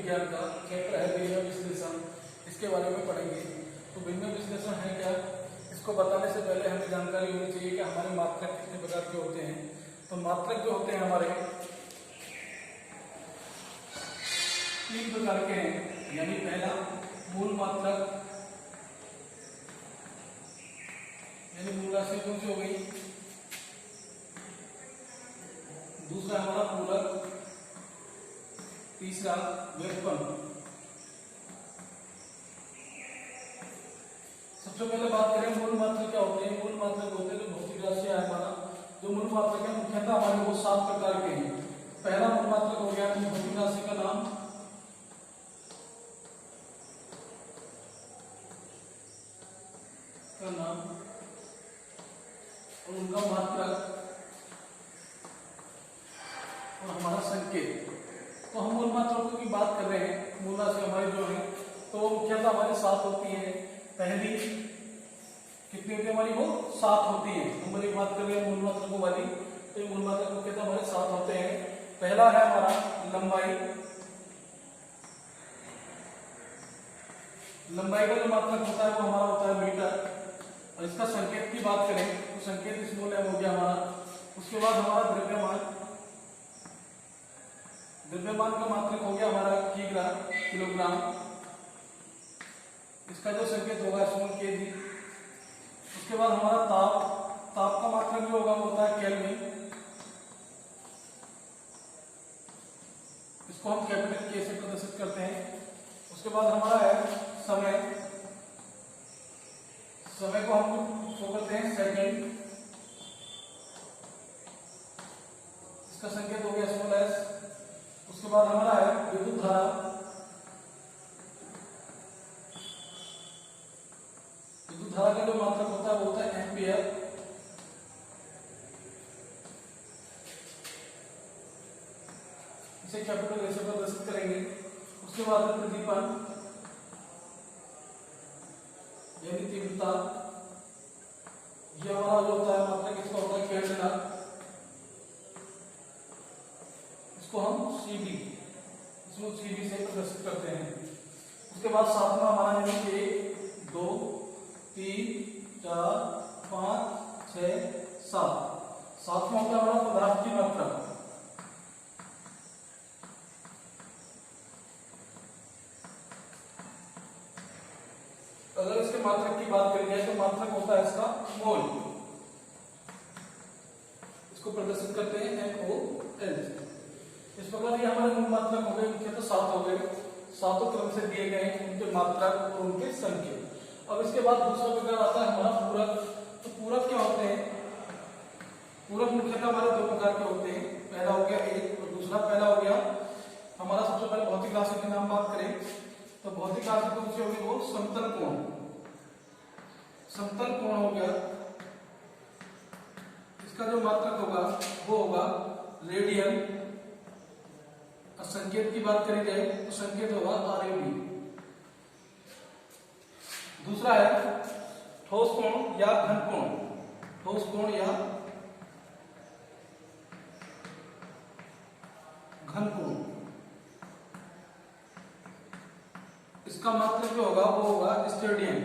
विज्ञान का क्षेत्र है विनिमय विश्लेषण, इसके बारे में पढ़ेंगे। तो विनिमय विश्लेषण है क्या, इसको बताने से पहले हमें जानकारी होनी चाहिए कि हमारे मात्रक कितने प्रकार के होते हैं। तो मात्रक जो होते हैं हमारे 3 प्रकार के हैं, यानी पहला मूल मात्रक, यानी मूल राशि कौन सी हो गई। दूसरा हमारा पूरक, तीसरा व्युत्पन्न। सबसे पहले बात करें मूल मात्रक क्या होते हैं। मूल मात्रक होते हैं जो भौतिक राशि है हमारा, जो मूल मात्रक है मुख्यतः हमारे वो 7 प्रकार के हैं। पहला मूल मात्रक हो गया भौतिक राशि का नाम, और उनका मात्रक और हमारा संकेत। तो हम मूल मात्रकों की बात कर रहे हैं, मूल राशि हमारी जो है तो वो मुख्यतः हमारे 7 होती है। पहली कितनी होती है हमारी, वो 7 होती है। नंबर 1 बात कर रहे हैं मूल मात्रकों वाली, तो मूल मात्रक मुख्यतः हमारे 7 होते हैं। पहला है हमारा लंबाई। लंबाई का जो मात्रक होता है वो हमारा होता है मीटर। और इसका संकेत की बात करें तो संकेत स्मॉल m हो गया हमारा। उसके बाद हमारा द्रव्यमान, द्रव्यमान का मात्रक हो गया हमारा किलोग्राम। इसका जो संकेत होगा स्मॉल kg। उसके बाद हमारा ताप, ताप का मात्रक जो होगा वो होता है केल्विन। इसको हम कैपिटल K से प्रदर्शित करते हैं। उसके बाद हमारा है समय, समय को हम शो करते हैं सेकंड। इसका संकेत हो गया स्मॉल s। उसके बाद हमारा है विद्युत धारा, विद्युत धारा का जो मात्रक होता है वो होता है एम्पियर। इसे कैपिटल A से प्रदर्शित करेंगे। उसके बाद प्रदीपन यानी तीव्रता, ये हमारा जो होता है मात्रक, इसका होता है केल्विन। इसको हम CD, इसको CD से प्रदर्शित करते हैं। उसके बाद सातवां हमारा है 1 2 3 4 5 6 7। सातवां होता है हमारा पदार्थ की मात्रा। अगर इसके मात्रक की बात करी जाए तो मात्रक होता है इसका मोल। इसको प्रदर्शित करते हैं MOL। इस प्रकार ये हमारे मूल मात्रक हो गए, मुख्यतः 7 हो गए। 7 क्रम से दिए गए उनके मात्रक और उनके संकेत। अब इसके बाद दूसरा प्रकार आता है हमारा पूरक। तो पूरक क्या होते हैं, पूरक मुख्यतः हमारे 2 प्रकार के होते हैं। पहला हो गया एक और दूसरा। पहला हो गया हमारा, सबसे पहले भौतिक राशि के नाम बात करें तो भौतिक राशि कौन सी होगी, वो समतल कोण। समतल कोण हो गया, इसका जो मात्रक होगा वो होगा रेडियन। और संकेत की बात करी जाए तो संकेत होगा RAD। दूसरा है ठोस कोण या घन कोण। ठोस कोण या घन कोण, इसका मात्रक जो होगा वो होगा स्टेडियन।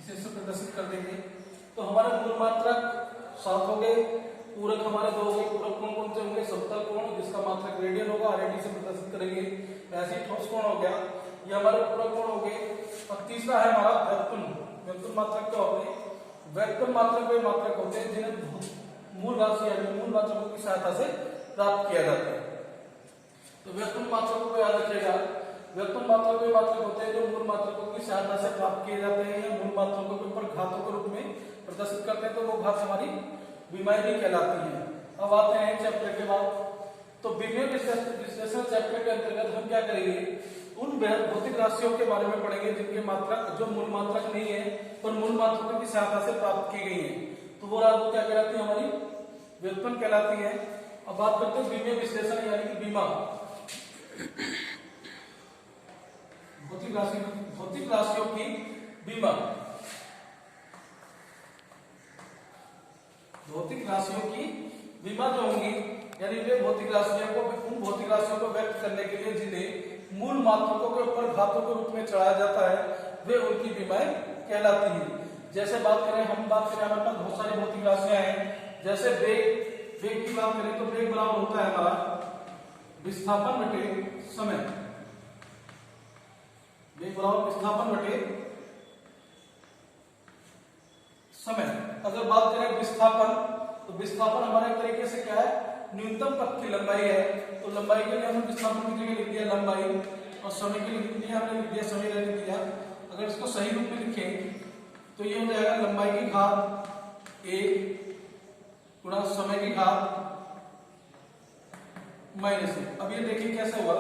इसे प्रदर्शित कर देंगे। तो हमारे मूल मात्रक 7 हो गए, पूरक हमारे 2 हो गए। पूरक कोण कौन से होंगे, समतल कोण जिसका मात्रक रेडियन होगा, RAD से प्रदर्शित करेंगे। ऐसे ही ठोस कोण हो गया, ये हमारे पूरक कोण हो गए। और तीसरा है हमारा व्युत्पन्न। व्युत्पन्न मात्रक क्या होते हैं, व्युत्पन्न मात्रक वे मात्रक होते हैं जिन्हें मूल राशि यानी मूल मात्रकों की सहायता से प्राप्त किया जाता है। तो व्युत्पन्न मात्रकों को याद रखिएगा, व्युत्पन्न मात्रक वे मात्रक होते हैं जो मूल मात्रकों की सहायता से प्राप्त किए जाते हैं या मूल मात्रकों के ऊपर घातों के रूप में प्रदर्शित करते हैं। तो वो घात हमारी विमारी कहलाती है। अब आते हैं चैप्टर के बाद। तो विनिमय विश्लेषण चैप्टर के अंतर्गत हम क्या करेंगे, उन भौतिक राशियों के बारे में पढ़ेंगे जिनके मात्रक जो मूल मात्रक नहीं है पर मूल मात्रकों की सहायता से प्राप्त की गई है। तो वो राशि क्या कहलाती है, हमारी व्युत्पन्न कहलाती है। अब बात करते हैं विनिमय विश्लेषण यानी कि बीमा। भौतिक राशियों की बीमा। भौतिक राशियों की विमा जो होंगी, यानी वे भौतिक राशियों को, उन भौतिक राशियों को व्यक्त करने के लिए जिन्हें मूल मात्रकों के ऊपर घातों के रूप में चढ़ाया जाता है, वे उनकी विमाएं कहलाती हैं। जैसे बात करें, हमारे पास बहुत सारी भौतिक राशियां हैं। जैसे वेग की बात करें तो वेग बराबर होता है हमारा विस्थापन बटे समय। वेग बराबर विस्थापन बटे समय। अगर बात करें विस्थापन, तो विस्थापन हमारे एक तरीके से क्या है, न्यूनतम पथ की लंबाई है। तो लंबाई के लिए हमने विस्थापन की जगह लिख दिया लंबाई, और समय के लिए लिख दिया हमने लिख दिया समय लिख दिया। अगर इसको सही रूप में लिखें तो ये हो जाएगा लंबाई की घात 1 गुणा समय की घात -1। अब ये देखिए कैसे हुआ,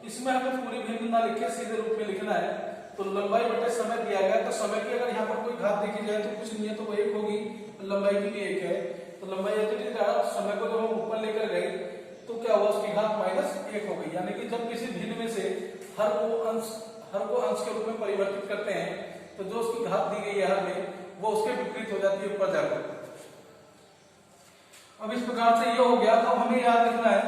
इसमें हमें पूरी भिन्न ना लिखे, सीधे रूप में लिखना है। तो लंबाई बटे समय दिया गया, तो समय की अगर यहाँ पर कोई घात देखी जाए तो कुछ नहीं है, तो वो 1 होगी, लंबाई की भी 1 है। तो लंबाई तो नहीं रहा, समय को जब हम ऊपर लेकर गए तो क्या हुआ, उसकी घात -1 हो गई। यानी कि जब किसी भिन्न में से हर को अंश के रूप में परिवर्तित करते हैं, तो जो उसकी घात दी गई है हर में, वो उसके विपरीत हो जाती है ऊपर जाकर। अब इस प्रकार से ये हो गया। तो हमें याद रखना है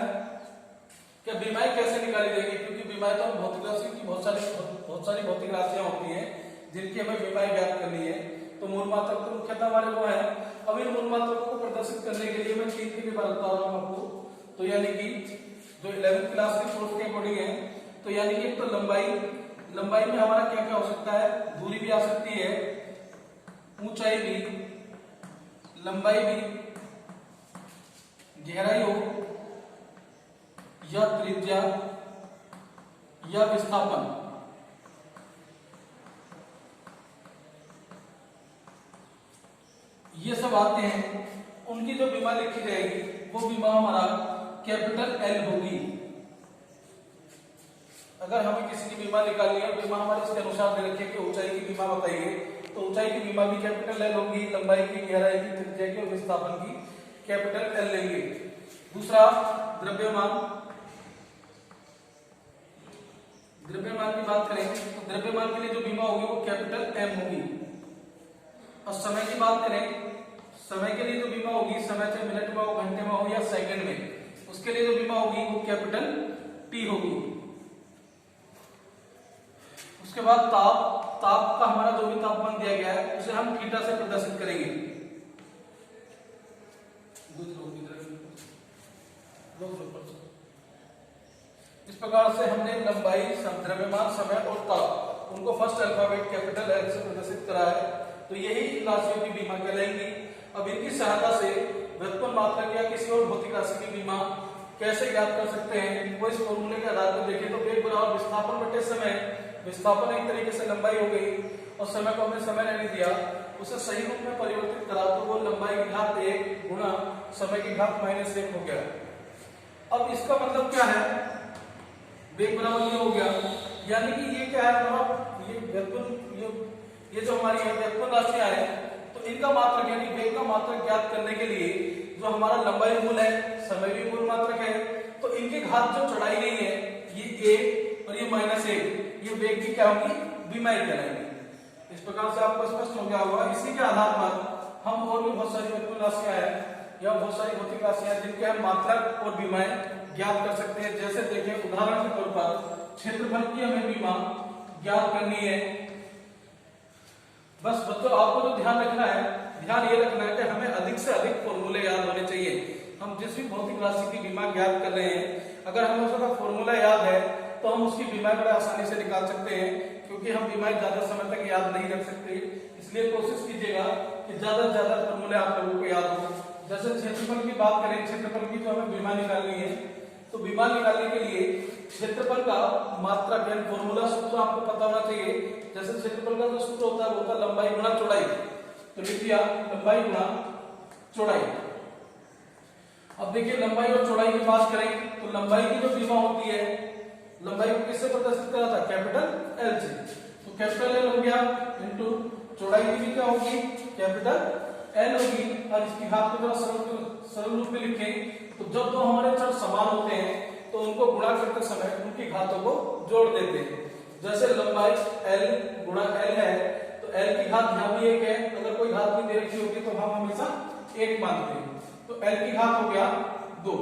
कि बीमाएं कैसे निकाली जाएगी, क्योंकि बीमाएं तो भौतिक राशि की बहुत सारी भौतिक राशियां होती हैं जिनकी हमें बीमाएं ज्ञात करनी है। तो मूल मात्रक तो मुख्यतः हमारे वो है। अब इन मूल मात्रकों को प्रदर्शित करने के लिए मैं 3 की बात बता रहा हूं आपको। तो यानी कि जो 11th क्लास के कोर्स के अकॉर्डिंग है, तो यानी कि एक तो लंबाई में हमारा क्या क्या हो सकता है, दूरी भी आ सकती है, ऊंचाई भी, लंबाई भी, गहराई हो, या त्रिज्या, या विस्थापन। ये सब आते हैं। उनकी जो बीमा लिखी जाएगी वो बीमा हमारा कैपिटल एल होगी। अगर हमें किसी की बीमा निकालनी है, बीमा हमारे इसके अनुसार दे रखी है कि ऊंचाई की बीमा बताइए, तो ऊंचाई की बीमा भी कैपिटल एल होगी, लंबाई की, गहराई की, त्रिज्या की और विस्थापन की कैपिटल एल लेंगे। दूसरा द्रव्यमान की बात करें तो द्रव्यमान के लिए जो बीमा होगी वो कैपिटल एम होगी। और समय की बात करें, समय के लिए जो बीमा होगी, समय चाहे मिनट में हो, घंटे में हो या सेकंड में, उसके लिए जो बीमा होगी वो कैपिटल टी होगी। उसके बाद ताप का हमारा जो भी तापमान दिया गया है उसे हम थीटा से प्रदर्शित करेंगे। इस प्रकार से हमने लंबाई, द्रव्यमान, समय और ताप, उनको फर्स्ट अल्फाबेट कैपिटल एल से प्रदर्शित करा है। तो यही राशियों की बीमा कहलाएंगी। अब इनकी सहायता से व्युत्पन्न मात्रक या किसी और भौतिक राशि की बीमा कैसे ज्ञात कर सकते हैं, वो इस फॉर्मूले के आधार पर देखें तो वेग बराबर विस्थापन बटे समय। विस्थापन एक तरीके से लंबाई हो गई और समय को हमने समय नहीं दिया, उसे सही रूप में परिवर्तित करा तो वो लंबाई की घात 1 गुणा समय की घात -1 हो गया। अब इसका मतलब क्या है, वेग बराबर ये हो गया, यानी कि ये क्या है हमारा, ये जो हमारी व्युत्पन्न राशियां हैं, तो इनका मात्रक यानी वेग का मात्रक ज्ञात करने के लिए जो हमारा लंबाई मूल है, समय भी मूल मात्रक है, तो इनकी घात जो चढ़ाई गई है ये 1 और ये -1, ये वेग की क्या होगी, बीमाएं कहलाएंगी। इस प्रकार से आपको स्पष्ट हो गया होगा। इसी के आधार पर हम और भी बहुत सारी व्युत्पन्न राशियां हैं या बहुत सारी भौतिक राशियां हैं जिनके हम मात्रक और बीमाएं ज्ञात कर सकते हैं। जैसे देखें उदाहरण के तौर पर क्षेत्रफल की हमें बीमा ज्ञात करनी है। बस बच्चों आपको जो ध्यान रखना है, ध्यान ये रखना है कि हमें अधिक से अधिक फॉर्मूले याद होने चाहिए। हम जिस भी भौतिक राशि की बीमा ज्ञात कर रहे हैं, अगर हमें उसका फॉर्मूला याद है तो हम उसकी बीमाएं बड़े आसानी से निकाल सकते हैं, क्योंकि हम बीमाएं ज्यादा समय तक याद नहीं रख सकते। इसलिए कोशिश कीजिएगा कि ज्यादा से ज्यादा फॉर्मूले आप लोगों को याद हो। जैसे क्षेत्रफल की बात करें, क्षेत्रफल की जो हमें बीमा निकालनी है, तो बीमा निकालने के लिए क्षेत्रफल का मात्रक यानी फॉर्मूला सूत्र आपको पता होना चाहिए। जैसे क्षेत्रफल का जो सूत्र होता है वो होता है लंबाई गुणा चौड़ाई। तो लिख दिया लंबाई गुणा चौड़ाई। अब देखिए लंबाई और चौड़ाई की बात करें तो लंबाई की जो बीमा होती है, लंबाई को किससे प्रदर्शित करा था, कैपिटल एल से। तो कैपिटल एल हो गया इंटू चौड़ाई की भी क्या होगी, कैपिटल एल होगी। और इसकी घात को थोड़ा सरल रूप में लिखें तो जब दो हमारे चर समान होते हैं तो उनको गुणा करते समय उनकी घातों को जोड़ देते हैं। जैसे लंबाई एल गुणा एल है तो एल की घात यहाँ भी 1 है, अगर कोई घात नहीं दे रखी होगी तो हम हमेशा 1 मानते हैं, तो L की घात हो गया 2।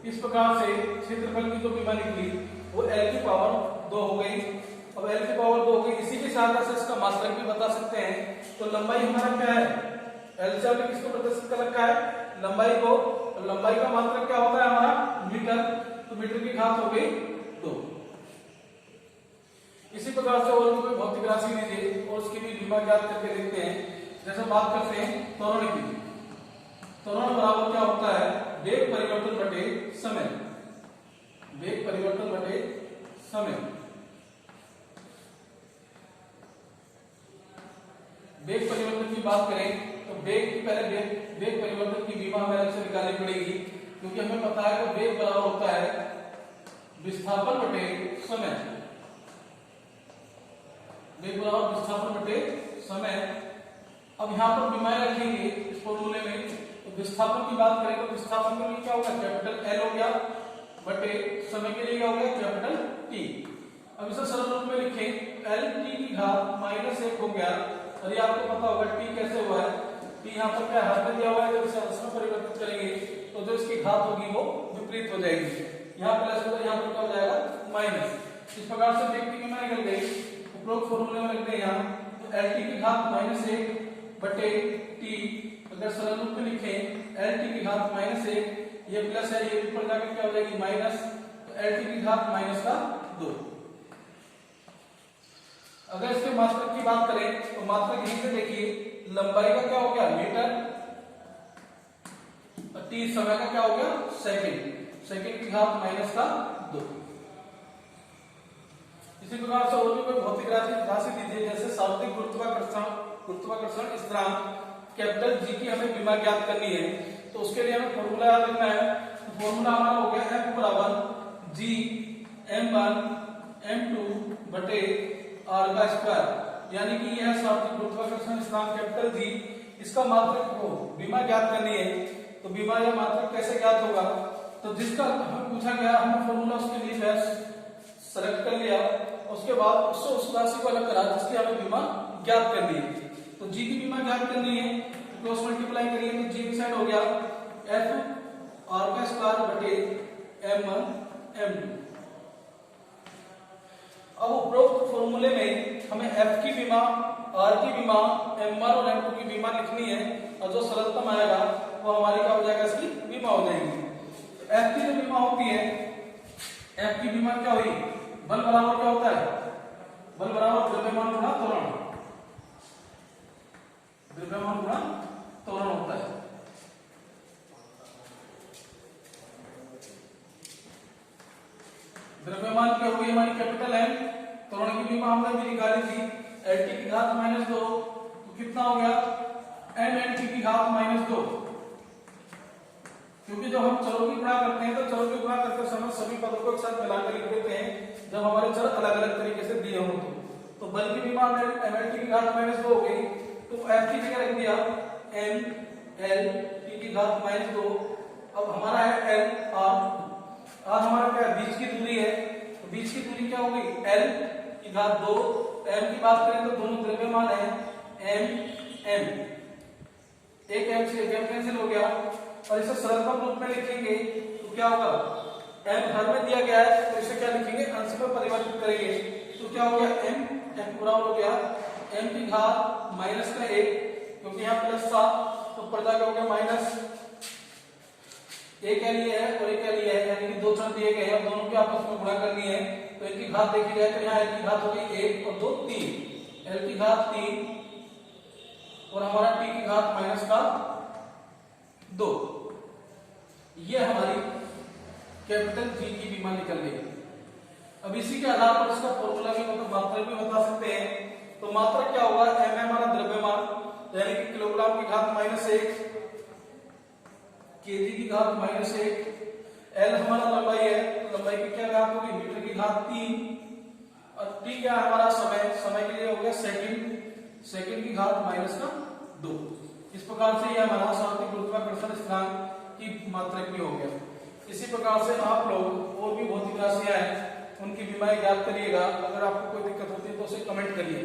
इस प्रकार से क्षेत्रफल की जो विमा निकली वो L की पावर 2 हो गई। अब L की पावर 2 हो गई, इसी की सहायता से इसका मात्रक भी बता सकते हैं। तो लंबाई हमारा क्या है, L से हमने किसको प्रदर्शित कर रखा है, लंबाई को। तो लंबाई का मात्रक क्या होता है हमारा, मीटर, तो मीटर की घात हो गई 2। इसी प्रकार से और भी कोई भौतिक राशि लीजिए और उसकी भी विमा ज्ञात करके देखते हैं। जैसे बात करते हैं त्वरण की। त्वरण बराबर क्या होता है, वेग परिवर्तन बटे समय। वेग परिवर्तन बटे समय। वेग परिवर्तन की बात करें तो वेग की पहले वेग परिवर्तन की विमा हमें अलग से निकालनी पड़ेगी, क्योंकि हमें पता है कि वेग बराबर होता है विस्थापन बटे समय। वेग बराबर विस्थापन बटे समय। अब यहाँ पर विमाएं रखेंगे इस फॉर्मूले में। तो विस्थापन की बात करें तो विस्थापन के लिए क्या होगा, कैपिटल L हो गया बटे समय के लिए क्या हो गया, कैपिटल T। अब इसे सरल रूप में लिखें, L T की घात -1 हो गया। और ये आपको पता होगा T कैसे हुआ है, T यहाँ पर क्या हाथ में दिया हुआ है, जब इसे अंश में परिवर्तित करेंगे तो जो इसकी घात होगी वो विपरीत हो जाएगी। यहाँ प्लस होगा, यहाँ पर क्या हो जाएगा माइनस। इस प्रकार से वेग की विमा निकल गई। उपरोक्त फॉर्मूले में लिखते हैं यहाँ, तो L T की घात -1 बटे T। अगर सरल रूप में लिखें L T की घात -1, ये प्लस है, ये ऊपर जाकर क्या हो जाएगी माइनस, तो L T की घात -2। अगर इसके मात्रक की बात करें तो मात्रक यहीं से देखिए, लंबाई का क्या हो गया मीटर, और T समय का क्या हो गया सेकंड। सेकंड की घात -2। इसी प्रकार से और भी कोई भौतिक राशि दीजिए, जैसे सार्वत्रिक गुरुत्वाकर्षण स्थिरांक कैपिटल G की हमें विमा ज्ञात करनी है। तो उसके लिए हमें फॉर्मूला याद रखना है। तो फॉर्मूला हमारा हो गया F बराबर G m1 m2 बटे r का स्क्वायर, यानी कि यह सार्वत्रिक गुरुत्वाकर्षण स्थिरांक कैपिटल G, इसका मात्रक को विमा ज्ञात करनी है। तो विमा या मात्रक कैसे ज्ञात होगा, तो जिसका हमें पूछा गया हमने फॉर्मूला उसके लिए बेस्ट सेलेक्ट कर लिया, उसके बाद उससे उस राशि को अलग करा जिसकी हमें विमा ज्ञात करनी है। तो G की विमा ज्ञात करनी है, क्रॉस मल्टीप्लाई करिए तो G की साइड हो गया F r का स्क्वायर बटे m1 m2। अब उपरोक्त फॉर्मूले में हमें F की विमा, R की विमा, m1 और m2 की विमा लिखनी है, और जो सरलतम आएगा वो हमारी क्या हो जाएगा, इसकी विमा हो जाएगी। तो F की जो विमा होती है, F की विमा क्या हुई, बल बराबर क्या होता है, बल बराबर द्रव्यमान गुणा त्वरण। द्रव्यमान गुणा त्वरण होता है। द्रव्यमान क्या होगी हमारी कैपिटल M, त्वरण की विमा हमने भी निकाली थी L T की घात -2, तो कितना हो गया M L T की घात -2। क्योंकि जब हम चरों की गुणा करते हैं तो चरों की गुणा करते समय सभी पदों को एक साथ मिलाकर लिख देते हैं जब हमारे चर अलग अलग तरीके से दिए हों। तो बल की विमा M L T की घात -2 हो गई, तो F की जगह रख दिया M L T की घात -2। अब हमारा है L R हमारा क्या है, बीच की दूरी है, तो बीच की दूरी क्या होगी L की घात 2। M की बात करें तो दोनों द्रव्यमान है M M, एक M से एक M कैंसिल हो गया, और इसे सरलतम रूप में लिखेंगे तो क्या होगा, M हर में दिया गया है तो इसे क्या लिखेंगे, अंश में परिवर्तित करेंगे। तो क्या हो गया M पूरा हो गया M की घात -1, क्योंकि यहाँ प्लस था तो पर्दा क्या हो गया माइनस, एक लिए है और एक लिए है, यानी कि दो चर दिए गए हैं, दोनों के आपस में गुणा करनी है। तो एक की घात देखी जाए तो यहाँ L की घात हो गई 1 और 2 3, L की घात 3 और हमारा T की घात -2। ये हमारी कैपिटल G की विमा निकल गई। अब इसी के आधार पर इसका फॉर्मूला भी मतलब मात्रक भी बता सकते हैं। तो मात्रक क्या होगा, M है हमारा द्रव्यमान, यानी कि किलोग्राम की घात -1, केजी की घात -1, L हमारा लंबाई है, तो लंबाई की क्या घात होगी, मीटर की घात 3, और T क्या हमारा समय, समय के लिए हो गया सेकंड, सेकंड की घात -2। इस प्रकार से यह हमारा सार्वत्रिक गुरुत्वाकर्षण स्थिरांक की मात्रक भी हो गया। इसी प्रकार से आप लोग और भी भौतिक राशियां हैं उनकी विमाएं ज्ञात करिएगा। अगर आपको कोई दिक्कत होती है तो उसे कमेंट करिए।